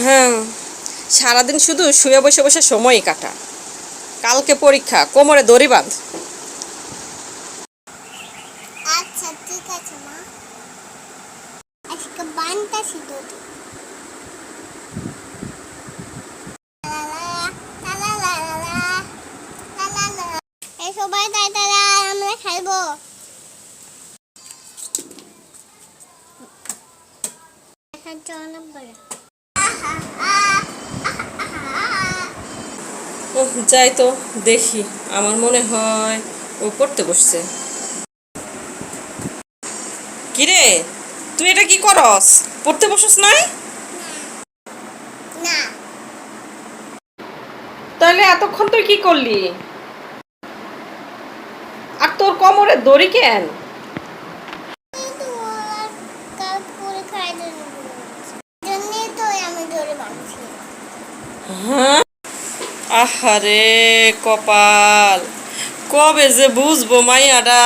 হ্যাঁ, সারাদিন শুধু শুয়ে বসে বসে সময়ই কাটা। কালকে পরীক্ষা, কোমরে দড়ি বাঁধ। আচ্ছা ঠিক আছে মা, আজকে বানতাছি দুধ। এই সবাই তাড়াতাড়ি আয়, আমরা খাইবো। অনেক বড়। ওহ, যাই তো দেখি। আমার মনে হয় ও পড়তে বসছে। কিরে, তুই এটা কি করস? পড়তে বসস নাই? না, তাহলে এতক্ষণ তুই কি করলি? আর তোর কোমরে দড়ি কেন? কিন্তু ওর কাল পরীক্ষার জন্যই তো আমি ধরে বাঁধছি। হ্যাঁ, আহারে কপাল, কবে যে বুঝবো মাইয়াডা।